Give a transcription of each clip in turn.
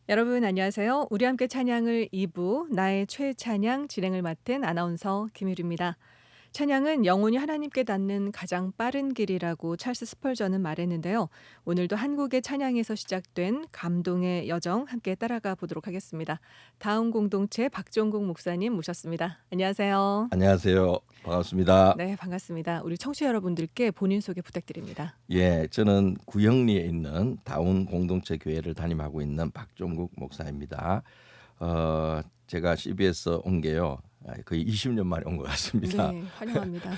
여러분 안녕하세요. 우리 함께 찬양을 2부 나의 최찬양 진행을 맡은 아나운서 김유리입니다. 찬양은 영혼이 하나님께 닿는 가장 빠른 길이라고 찰스 스펄전은 말했는데요. 오늘도 한국의 찬양에서 시작된 감동의 여정 함께 따라가 보도록 하겠습니다. 다음 공동체 박종국 목사님 모셨습니다. 안녕하세요. 안녕하세요. 반갑습니다. 네, 반갑습니다. 우리 청취자 여러분들께 본인 소개 부탁드립니다. 예, 저는 구영리에 있는 다운 공동체 교회를 담임하고 있는 박종국 목사입니다. 제가 CBS 온 게요. 거의 20년 만에 온 것 같습니다. 네, 환영합니다.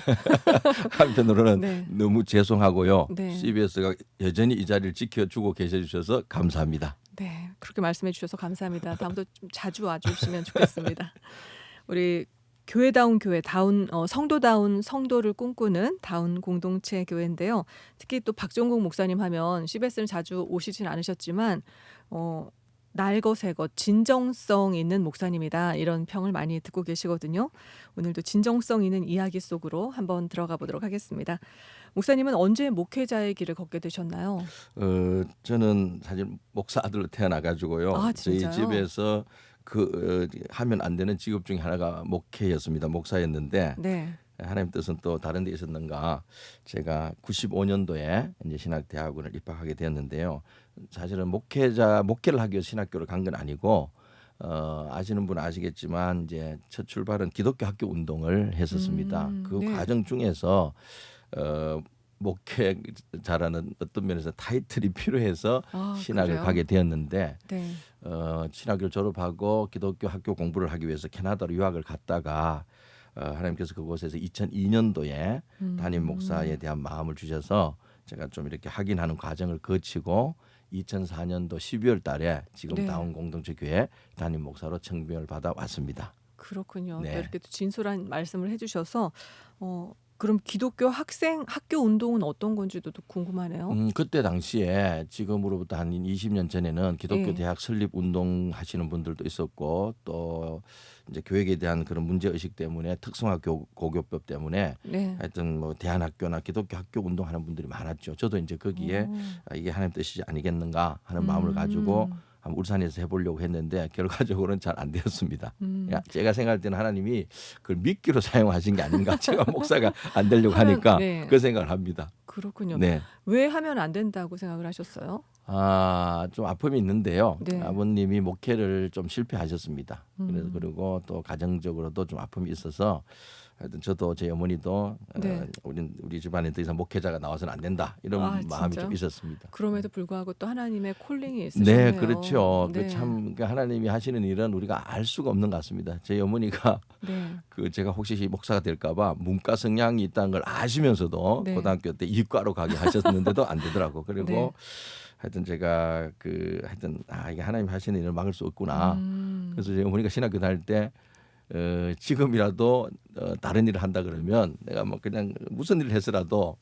한편으로는 네. 너무 죄송하고요. 네. CBS가 여전히 이 자리를 지켜주고 계셔 주셔서 감사합니다. 네, 그렇게 말씀해 주셔서 감사합니다. 다음부터 좀 자주 와주시면 좋겠습니다. 우리 교회다운 교회, 성도다운 성도를 꿈꾸는 다운 공동체 교회인데요. 특히 또 박종국 목사님 하면 CBS는 자주 오시진 않으셨지만 날것새것 진정성 있는 목사님이다 이런 평을 많이 듣고 계시거든요. 오늘도 진정성 있는 이야기 속으로 한번 들어가 보도록 하겠습니다. 목사님은 언제 목회자의 길을 걷게 되셨나요? 저는 사실 목사 아들로 태어나 가지고요. 아, 저희 진짜요? 집에서 하면 안 되는 직업 중에 하나가 목회였습니다. 목사였는데 네. 하나님 뜻은 또 다른 데 있었는가. 제가 95년도에 이제 신학대학원을 입학하게 되었는데요. 사실은 목회를 하기 위해서 신학교를 간 건 아니고 아시는 분은 아시겠지만 이제 첫 출발은 기독교 학교 운동을 했었습니다. 그 네. 과정 중에서 목회자라는 어떤 면에서 타이틀이 필요해서 아, 신학을 그래요? 가게 되었는데 네. 신학교를 졸업하고 기독교 학교 공부를 하기 위해서 캐나다로 유학을 갔다가 하나님께서 그곳에서 2002년도에 담임 목사에 대한 마음을 주셔서 제가 좀 이렇게 확인하는 과정을 거치고 2004년도 12월 달에 지금 네. 다운 공동체 교회 담임 목사로 청빙을 받아 왔습니다. 그렇군요. 네. 또 이렇게 또 진솔한 말씀을 해주셔서 그럼 기독교 학교 운동은 어떤 건지도 또 궁금하네요. 그때 당시에 지금으로부터 한 20년 전에는 기독교 예. 대학 설립 운동 하시는 분들도 있었고 또 이제 교육에 대한 그런 문제 의식 때문에 특성화 고교법 때문에 네. 하여튼 뭐 대안학교나 기독교 학교 운동하는 분들이 많았죠. 저도 이제 거기에 이게 하나님 뜻이지 아니겠는가 하는 마음을 가지고 한번 울산에서 해보려고 했는데 결과적으로는 잘 안 되었습니다. 제가 생각할 때는 하나님이 그걸 미끼로 사용하신 게 아닌가. 제가 목사가 안 되려고 하니까 네. 그 생각을 합니다. 그렇군요. 네. 왜 하면 안 된다고 생각을 하셨어요? 좀 아픔이 있는데요. 네. 아버님이 목회를 좀 실패하셨습니다. 그리고 또 가정적으로도 좀 아픔이 있어서 하여튼 저도 제 어머니도 네. 우리 집안에 더 이상 목회자가 나와서는 안 된다 이런 아, 마음이 진짜요? 좀 있었습니다. 그럼에도 불구하고 또 하나님의 콜링이 있으셨네요. 네, 그렇죠. 네. 하나님이 하시는 일은 우리가 알 수가 없는 것 같습니다. 제 어머니가 네. 제가 혹시 목사가 될까봐 문과 성향이 있다는 걸 아시면서도 네. 고등학교 때 이과로 가게 하셨는데도 안 되더라고. 그리고 네. 하여튼 제가 이게 하나님 하시는 일을 막을 수 없구나. 그래서 제 어머니가 신학교 다닐 때 지금이라도 다른 일을 한다 그러면 내가 뭐 그냥 무슨 일을 해서라도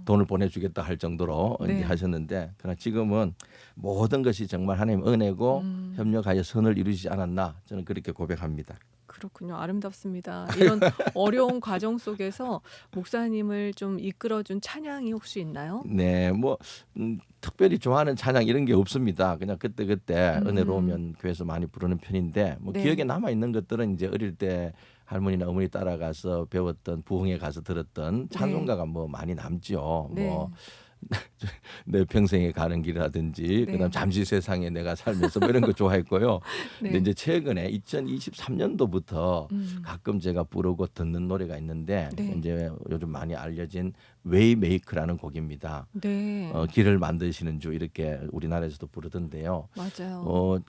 돈을 보내주겠다 할 정도로 네. 이제 하셨는데 그러나 지금은 모든 것이 정말 하나님 은혜고 협력하여 선을 이루지 않았나 저는 그렇게 고백합니다. 그렇군요. 아름답습니다. 이런 어려운 과정 속에서 목사님을 좀 이끌어준 찬양이 혹시 있나요? 네, 뭐 특별히 좋아하는 찬양 이런 게 없습니다. 그냥 그때 은혜로우면 교회에서 많이 부르는 편인데 뭐 네. 기억에 남아 있는 것들은 이제 어릴 때 할머니나 어머니 따라가서 배웠던 부흥회 가서 들었던 찬송가가 뭐 많이 남죠. 네. 뭐 내 평생에 가는 길이라든지 네. 그다음 잠시 세상에 내가 살면서 뭐 이런 거 좋아했고요. 네. 근데 이제 최근에 2023년도부터 가끔 제가 부르고 듣는 노래가 있는데 네. 이제 요즘 많이 알려진 웨이메이크라는 곡입니다. 네. 길을 만드시는 주 이렇게 우리나라에서도 부르던데요. 맞아요.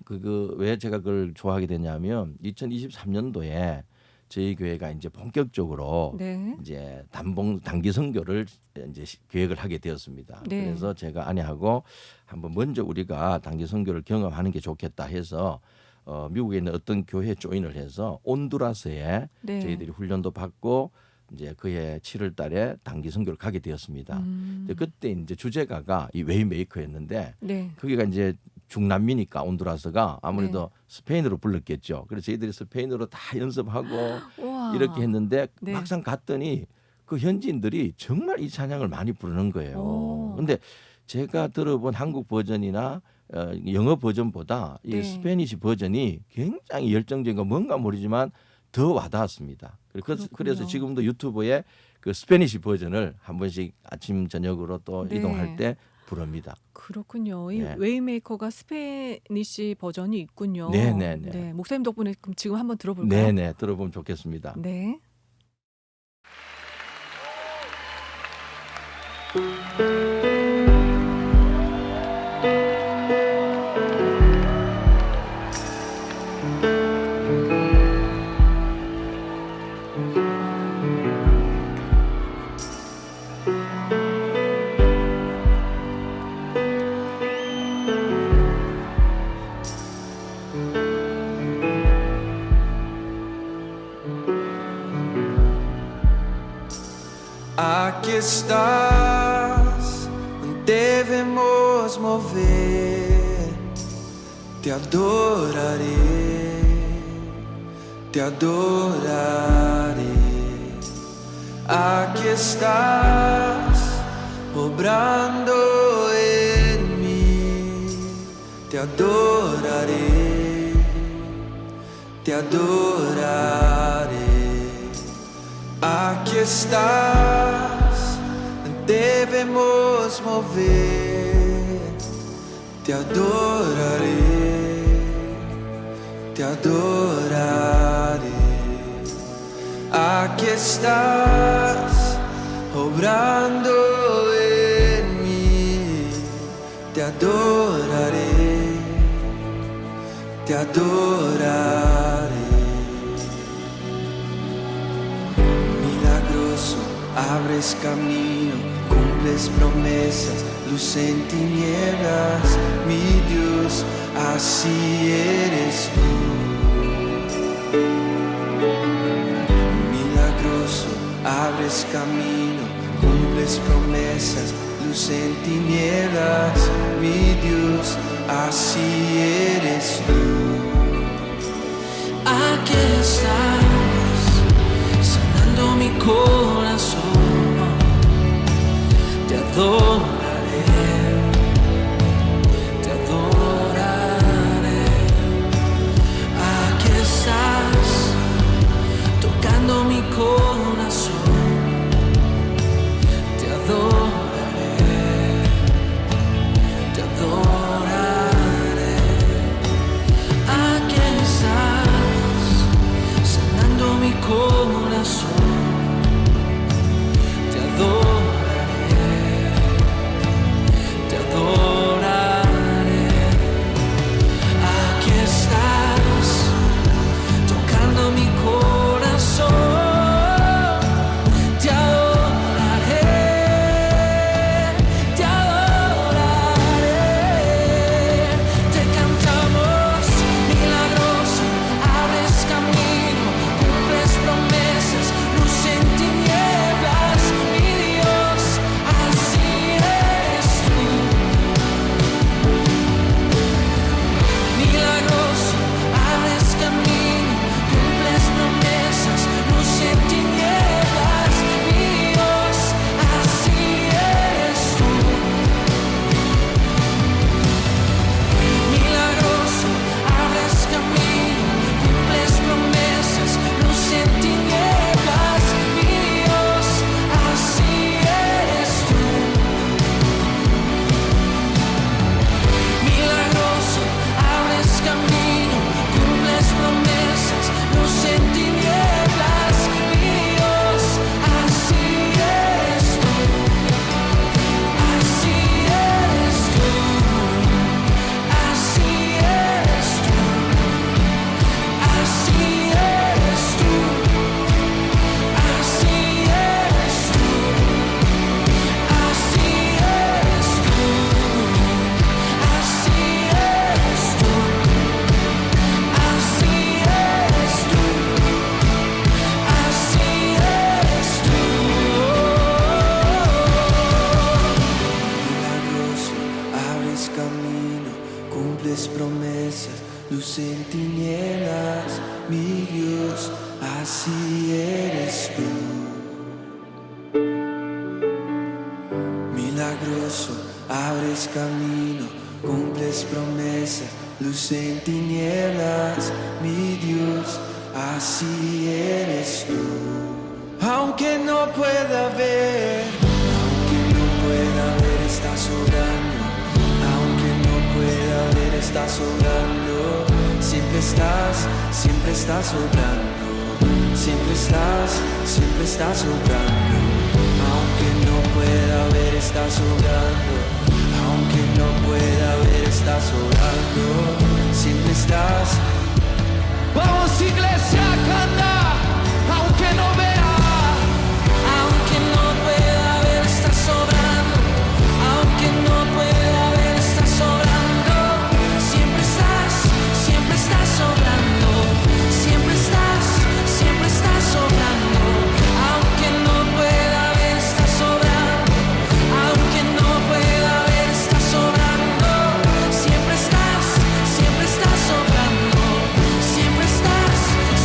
왜 제가 그걸 좋아하게 됐냐면 2023년도에 저희 교회가 이제 본격적으로 네. 이제 단기 선교를 이제 계획을 하게 되었습니다. 네. 그래서 제가 아내하고 한번 먼저 우리가 단기 선교를 경험하는 게 좋겠다 해서 미국에 있는 어떤 교회에 조인을 해서 온두라스에 네. 저희들이 훈련도 받고 이제 그해 7월 달에 단기 선교를 가게 되었습니다. 그때 이제 주제가가 이 웨이메이커였는데 네. 거기가 이제 중남미니까 온두라스가 아무래도 스페인어로 불렀겠죠. 그래서 저희들이 스페인어로 다 연습하고 우와. 이렇게 했는데 네. 막상 갔더니 그 현지인들이 정말 이 찬양을 많이 부르는 거예요. 오. 근데 제가 들어본 한국 버전이나 영어 버전보다 이 네. 스페니시 버전이 굉장히 열정적인 거 뭔가 모르지만 더 와닿았습니다. 그래서 그렇군요. 지금도 유튜브에 그 스페니시 버전을 한 번씩 아침 저녁으로 또 네. 이동할 때 부릅니다. 그렇군요. 이 네. 웨이메이커가 스페니시 버전이 있군요. 네네네. 네, 목사님 덕분에 그럼 지금 한번 들어볼까요? 네네 들어보면 좋겠습니다. 네. Aquí estás, debemos mover, te adoraré, te adoraré. Aquí estás, obrando en mí, te adoraré, te adoraré. Aquí estás, debemos mover, te adoraré, te adoraré. Aquí estás, obrando en mí, te adoraré, te adoraré. Abres camino, cumples promesas, luz en tinieblas, mi Dios, así eres tú. Milagroso, abres camino, cumples promesas, luz en tinieblas, mi Dios, así eres tú. Aquí estás, sanando mi corazón, te adoraré, te adoraré. Aquí estás, tocando mi corazón, te adoraré, te adoraré. Aquí estás, sanando mi corazón, te adoraré, te adoraré. Aquí estás, tocando mi corazón, te adoraré, te adoraré. Te cantamos milagroso, abres camino, cumples promesas, luz en tinieblas, mi Dios, así eres tú. Milagroso, abres camino, cumples promesas, luz en tinieblas, mi Dios, así eres tú. Milagroso, abres camino, cumples promesas, luz en tinieblas, mi Dios, así eres tú. Milagroso, abres camino, cumples promesas, luz en tinieblas, mi Dios, así eres tú. Así eres tú. Así eres tú, así eres tú, así eres tú, así eres tú, así eres tú, así eres tú, así eres tú. Milagroso, abres camino, cumples promesas, luz en tinieblas, mi Dios, así eres tú. Milagroso, abres camino, cumples promesas, luz en tinieblas, mi Dios, así eres tú. Aunque no pueda ver, estás obrando. Aunque no pueda ver, estás obrando. Siempre estás obrando. Siempre estás obrando. Aunque no pueda ver, estás obrando. Aunque no pueda ver, estás obrando. Siempre estás. Vamos, iglesia, a cantar. Aunque no vea, aunque no pueda ver, estás obrando. Aunque no pueda ver, estás obrando. Siempre estás obrando. Siempre estás obrando. Aunque no pueda ver, estás obrando. Aunque no pueda ver, estás obrando. Siempre estás obrando.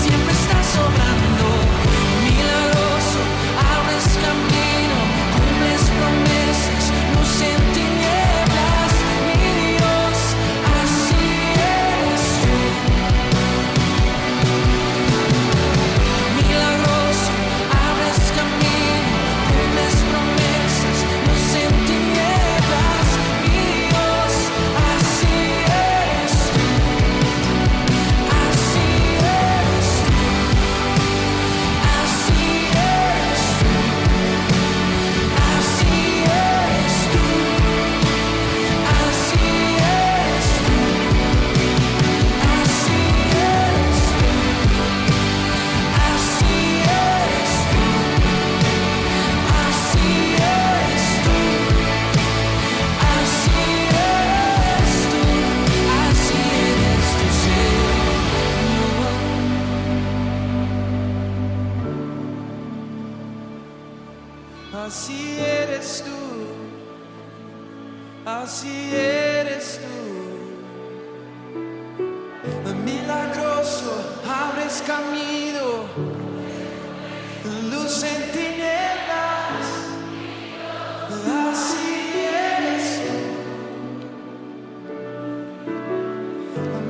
Siempre estás obrando. Milagroso, abres camino, cumples promesas, luz en tinieblas, mi Dios, así eres tú. Milagroso, abres camino, cumples promesas, luz en tinieblas, mi Dios, así eres tú. Así eres tú. Así eres tú. Así eres tú. Así eres tú. Así eres tú. Así eres tú. Así eres tú. Así eres tú, Señor. Así eres tú. Así eres tú. Milagroso, abres camino, luz en tinieblas. Así eres tú.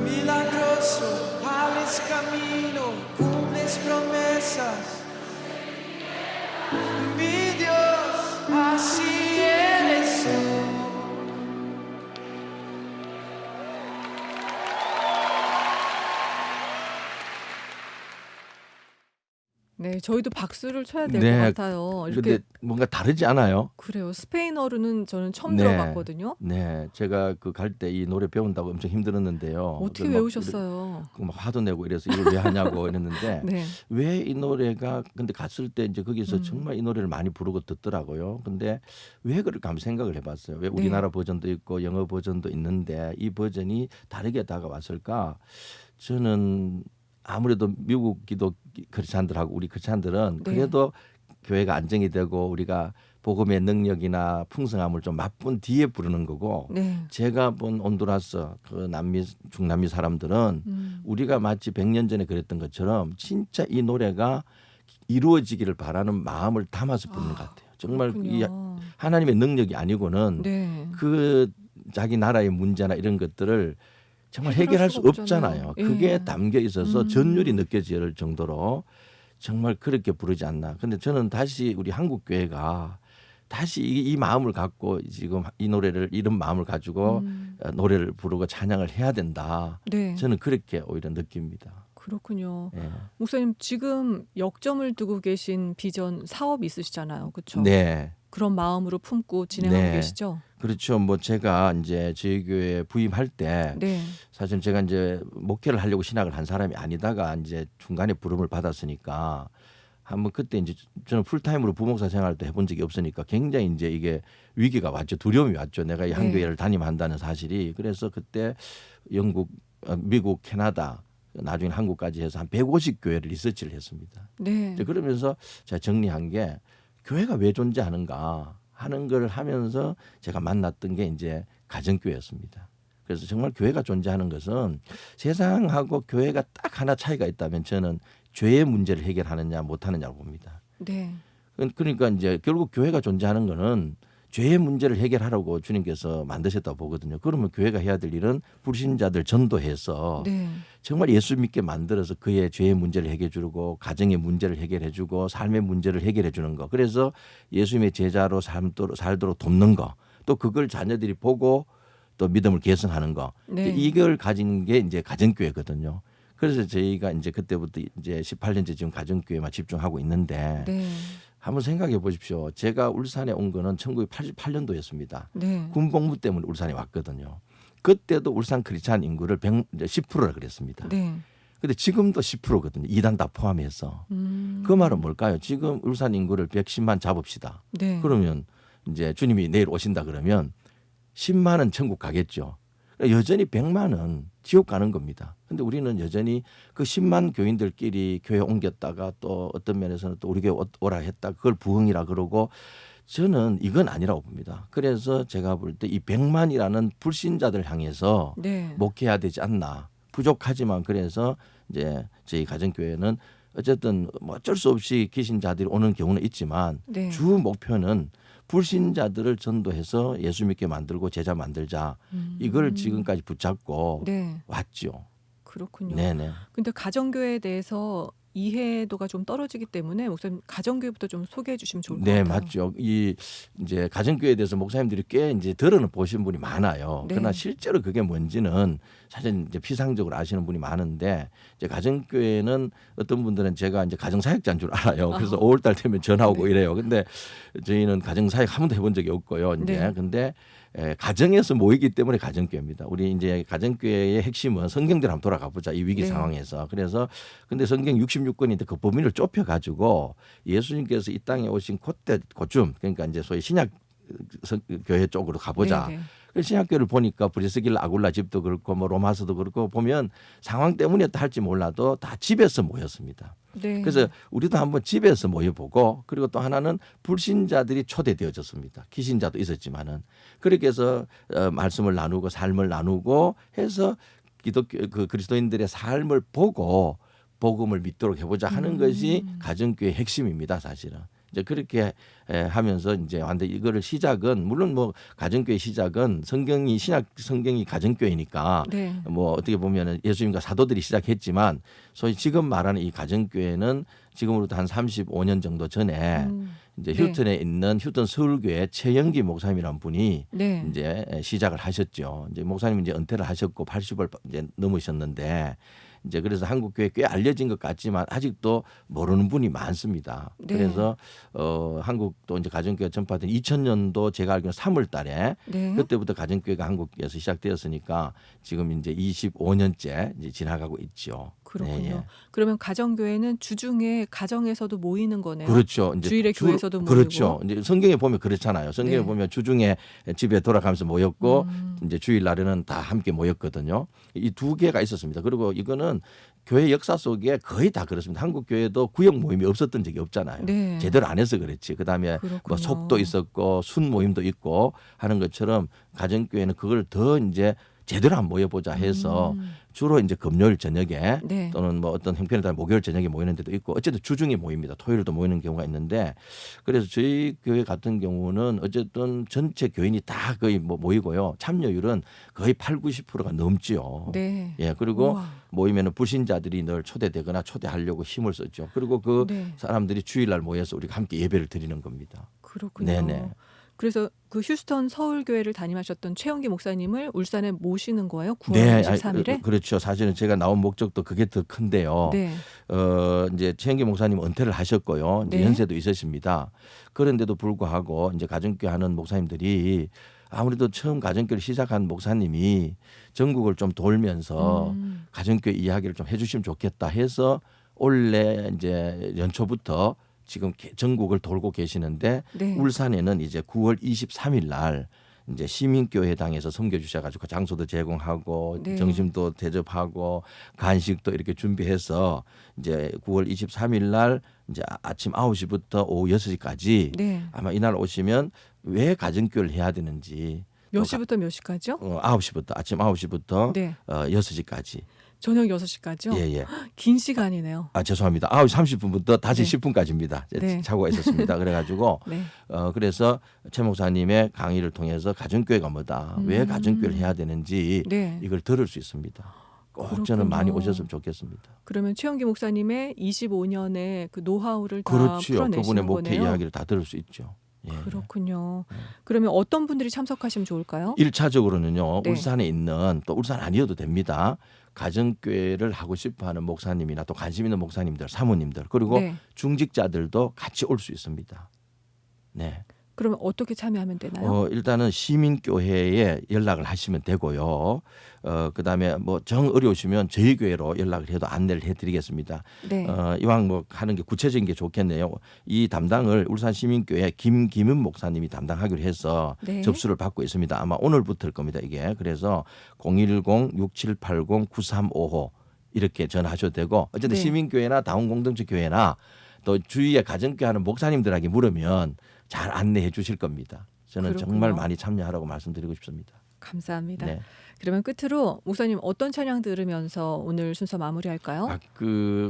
Milagroso, abres camino, cumples promesas. Mi Dios, así eres tú. 네, 저희도 박수를 쳐야 될 것 네. 같아요. 이렇게 근데 뭔가 다르지 않아요? 그래요. 스페인어로는 저는 처음 네. 들어봤거든요. 네, 제가 그 갈 때 이 노래 배운다고 엄청 힘들었는데요. 어떻게 막 외우셨어요? 막 화도 내고 이래서 이걸 왜 하냐고 이랬는데 네. 왜 이 노래가 근데 갔을 때 이제 거기서 음. 정말 이 노래를 많이 부르고 듣더라고요. 근데 왜 그럴까 한번 생각을 해봤어요. 왜 우리나라 버전도 있고 영어 버전도 있는데 이 버전이 다르게 다가왔을까? 저는 아무래도 미국 기독 크리스찬들하고 우리 크리스찬들은 네. 그래도 교회가 안정이 되고 우리가 복음의 능력이나 풍성함을 좀 맛본 뒤에 부르는 거고 네. 제가 본 온두라스 그 중남미 사람들은 우리가 마치 100년 전에 그랬던 것처럼 진짜 이 노래가 이루어지기를 바라는 마음을 담아서 부르는 것 같아요. 정말 이 그렇군요. 하나님의 능력이 아니고는 네. 그 자기 나라의 문제나 이런 것들을 정말 해결할 해결할 수 수가 없잖아요. 없잖아요. 예. 그게 담겨 있어서 음. 전율이 느껴질 정도로 정말 그렇게 부르지 않나. 근데 저는 다시 우리 한국 교회가 다시 이 마음을 갖고 지금 이 노래를 이런 마음을 가지고 노래를 부르고 찬양을 해야 된다. 네. 저는 그렇게 오히려 느낍니다. 그렇군요. 예. 목사님 지금 역점을 두고 계신 비전 사업 있으시잖아요. 그렇죠? 네. 그런 마음으로 품고 진행하고 네. 계시죠? 그렇죠. 뭐 제가 이제 저희 교회에 부임할 때 네. 사실 제가 이제 목회를 하려고 신학을 한 사람이 아니다가 이제 중간에 부름을 받았으니까 한번 그때 이제 저는 풀타임으로 부목사 생활도 해본 적이 없으니까 굉장히 이제 이게 위기가 왔죠. 두려움이 왔죠. 내가 이 한 네. 교회를 다니면 한다는 사실이. 그래서 그때 영국, 미국, 캐나다 나중에 한국까지 해서 한 150교회를 리서치를 했습니다. 네. 이제 그러면서 제가 정리한 게 교회가 왜 존재하는가 하는 걸 하면서 제가 만났던 게 이제 가정교회였습니다. 그래서 정말 교회가 존재하는 것은 세상하고 교회가 딱 하나 차이가 있다면 저는 죄의 문제를 해결하느냐 못하느냐고 봅니다. 네. 그러니까 이제 결국 교회가 존재하는 거는 죄의 문제를 해결하라고 주님께서 만드셨다고 보거든요. 그러면 교회가 해야 될 일은 불신자들 전도해서 네. 정말 예수 믿게 만들어서 그의 죄의 문제를 해결해 주고 가정의 문제를 해결해 주고 삶의 문제를 해결해 주는 거. 그래서 예수님의 제자로 살도록 돕는 거. 또 그걸 자녀들이 보고 또 믿음을 계승하는 거. 네. 이걸 가진 게 이제 가정교회거든요. 그래서 저희가 이제 그때부터 이제 18년째 지금 가정교회만 집중하고 있는데 네. 한번 생각해 보십시오. 제가 울산에 온 거는 1988년도였습니다. 네. 군복무 때문에 울산에 왔거든요. 그때도 울산 크리스찬 인구를 10%라 그랬습니다. 네. 근데 지금도 10%거든요. 이단 다 포함해서. 그 말은 뭘까요? 지금 울산 인구를 110만 잡읍시다. 네. 그러면 이제 주님이 내일 오신다 그러면 10만은 천국 가겠죠. 여전히 100만은 지옥 가는 겁니다. 근데 우리는 여전히 그 10만 교인들끼리 교회 옮겼다가 또 어떤 면에서는 또 우리 교회 오라 했다. 그걸 부흥이라 그러고 저는 이건 아니라고 봅니다. 그래서 제가 볼 때 이 100만이라는 불신자들 향해서 네. 목회해야 되지 않나. 부족하지만 그래서 이제 저희 가정교회는 어쨌든 뭐 어쩔 수 없이 귀신자들이 오는 경우는 있지만 네. 주 목표는 불신자들을 전도해서 예수 믿게 만들고 제자 만들자. 이걸 지금까지 붙잡고 네. 왔죠. 그렇군요. 네네. 근데 가정교회에 대해서 이해도가 좀 떨어지기 때문에 목사님 가정교회부터 좀 소개해 주시면 좋을 것 네, 같아요. 맞죠. 이 이제 가정교회에 대해서 목사님들이 꽤 이제 들어는 보신 분이 많아요. 네. 그러나 실제로 그게 뭔지는 사실 이제 피상적으로 아시는 분이 많은데 이제 가정교회는 어떤 분들은 제가 이제 가정사역자인 줄 알아요. 그래서 5월달 되면 전화 오고 네. 이래요. 근데 저희는 가정사역 한 번도 해본 적이 없고요. 이제 네. 근데 가정에서 모이기 때문에 가정교회입니다. 우리 이제 가정교회의 핵심은 성경대로 한번 돌아가 보자 이 위기 네. 상황에서. 그래서 근데 성경 66권인데 그 범위를 좁혀 가지고 예수님께서 이 땅에 오신 그때 그쯤 그러니까 이제 소위 신약 교회 쪽으로 가보자. 네, 네. 그 신약교를 보니까 브리스길라 아굴라 집도 그렇고 뭐 로마서도 그렇고 보면 상황 때문이었다 할지 몰라도 다 집에서 모였습니다. 네. 그래서 우리도 한번 집에서 모여보고 그리고 또 하나는 불신자들이 초대되어졌습니다. 귀신자도 있었지만은 그렇게 해서 말씀을 나누고 삶을 나누고 해서 기독교 그 그리스도인들의 삶을 보고 복음을 믿도록 해보자 하는 것이 가정교회의 핵심입니다. 사실은. 이제 그렇게 하면서 이제 완전 이거를 시작은 물론 뭐 가정교회 시작은 성경이 가정교회니까 네. 뭐 어떻게 보면은 예수님과 사도들이 시작했지만 소위 지금 말하는 이 가정교회는 지금으로부터 한 35년 정도 전에 이제 네. 휴턴에 있는 휴턴 서울교회 최영기 목사님이라는 분이 네. 이제 시작을 하셨죠. 이제 목사님이 이제 은퇴를 하셨고 80을 이제 넘으셨는데 이제 그래서 한국 교회 꽤 알려진 것 같지만 아직도 모르는 분이 많습니다. 네. 그래서 한국도 이제 가정교회 전파된 2000년도 제가 알기로는 3월달에 네. 그때부터 가정교회가 한국에서 시작되었으니까 지금 이제 25년째 이제 지나가고 있죠. 그렇군요. 네, 예. 그러면 가정교회는 주중에 가정에서도 모이는 거네요. 그렇죠. 이제 주일에 교회에서도 모이고. 그렇죠. 이제 성경에 보면 그렇잖아요. 성경에 네. 보면 주중에 집에 돌아가면서 모였고 이제 주일 날에는 다 함께 모였거든요. 이 두 개가 있었습니다. 그리고 이거는 교회 역사 속에 거의 다 그렇습니다. 한국 교회도 구역 모임이 없었던 적이 없잖아요. 네. 제대로 안 해서 그렇지. 그다음에 그렇군요. 뭐 속도 있었고 순 모임도 있고 하는 것처럼 가정교회는 그걸 더 이제 제대로 한번 모여보자 해서 주로 이제 금요일 저녁에 네. 또는 뭐 어떤 형편에 따라 목요일 저녁에 모이는 데도 있고 어쨌든 주중에 모입니다. 토요일도 모이는 경우가 있는데 그래서 저희 교회 같은 경우는 어쨌든 전체 교인이 다 거의 뭐 모이고요. 참여율은 거의 80-90%가 넘지요. 네. 예, 그리고 우와. 모이면은 불신자들이 늘 초대되거나 초대하려고 힘을 썼죠. 그리고 그 네. 사람들이 주일날 모여서 우리가 함께 예배를 드리는 겁니다. 그렇군요. 네네. 그래서 그 휴스턴 서울교회를 담임하셨던 최영기 목사님을 울산에 모시는 거예요? 9월 네, 23일에? 그렇죠. 사실은 제가 나온 목적도 그게 더 큰데요. 네. 이제 최영기 목사님 은퇴를 하셨고요. 이제 네. 연세도 있으십니다. 그런데도 불구하고 이제 가정교회 하는 목사님들이 아무래도 처음 가정교회를 시작한 목사님이 전국을 좀 돌면서 가정교회 이야기를 좀 해주시면 좋겠다 해서 올해 이제 연초부터 지금 전국을 돌고 계시는데 네. 울산에는 이제 9월 23일 날 이제 시민교회당에서 섬겨 주셔가지고 장소도 제공하고 네. 점심도 대접하고 간식도 이렇게 준비해서 이제 9월 23일 날 이제 아침 9시부터 오후 6시까지 네. 아마 이날 오시면 왜 가정교회를 해야 되는지 몇 시부터 몇 시까지요? 9시부터 아침 9시부터 네. 6시까지 저녁 6시까지요? 예, 예. 긴 시간이네요. 아, 죄송합니다. 9시 30분부터 다시 네. 10분까지입니다. 네. 착오가 있었습니다. 그래가지고 네. 그래서 최 목사님의 강의를 통해서 가정교회가 뭐다, 왜 가정교회를 해야 되는지 네. 이걸 들을 수 있습니다. 꼭 저는 많이 오셨으면 좋겠습니다. 그러면 최영기 목사님의 25년의 그 노하우를 다 그렇죠. 풀어내시는 그분의 목회 거네요. 이야기를 다 들을 수 있죠. 예. 그렇군요. 그러면 어떤 분들이 참석하시면 좋을까요? 1차적으로는요. 네. 울산에 있는, 또 울산 아니어도 됩니다, 가정교회를 하고 싶어하는 목사님이나 또 관심 있는 목사님들, 사모님들, 그리고 네. 중직자들도 같이 올 수 있습니다. 네. 그러면 어떻게 참여하면 되나요? 일단은 시민교회에 연락을 하시면 되고요. 그다음에 뭐 정 어려우시면 저희 교회로 연락을 해도 안내를 해드리겠습니다. 네. 이왕 뭐 하는 게 구체적인 게 좋겠네요. 이 담당을 울산 시민교회 김기문 목사님이 담당하기로 해서 네. 접수를 받고 있습니다. 아마 오늘부터일 겁니다, 이게. 그래서 010-6780-9355 이렇게 전화하셔도 되고, 어쨌든 네. 시민교회나 다운공동체 교회나 또 주위에 가정교회 하는 목사님들에게 물으면 잘 안내해 주실 겁니다. 저는 그렇군요. 정말 많이 참여하라고 말씀드리고 싶습니다. 감사합니다. 네. 그러면 끝으로 목사님 어떤 찬양 들으면서 오늘 순서 마무리할까요?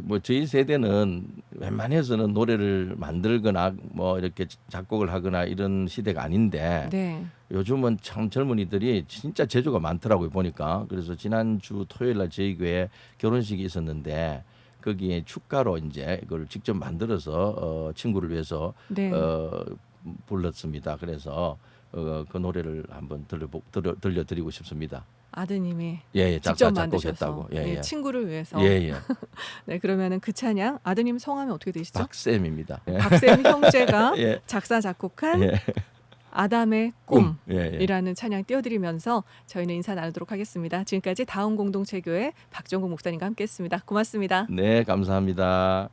뭐 저희 세대는 웬만해서는 노래를 만들거나 뭐 이렇게 작곡을 하거나 이런 시대가 아닌데, 네. 요즘은 참 젊은이들이 진짜 재주가 많더라고요, 보니까. 그래서 지난주 토요일 날 저희 교회 결혼식이 있었는데, 거기에 축가로 이제 그걸 직접 만들어서 친구를 위해서 네. 불렀습니다. 그래서 그 노래를 한번 들려드리고 싶습니다. 아드님이 예, 직접 작사 만드셔서 작곡했다고. 예, 예. 친구를 위해서. 예, 예. 네, 그러면은 그 찬양 아드님 성함이 어떻게 되시죠? 박쌤입니다. 예. 박쌤 형제가 예. 작사 작곡한 예. 아담의 예, 예. 꿈이라는 찬양 띄워드리면서 저희는 인사 나누도록 하겠습니다. 지금까지 다운공동체교회 박정국 목사님과 함께했습니다. 고맙습니다. 네, 감사합니다.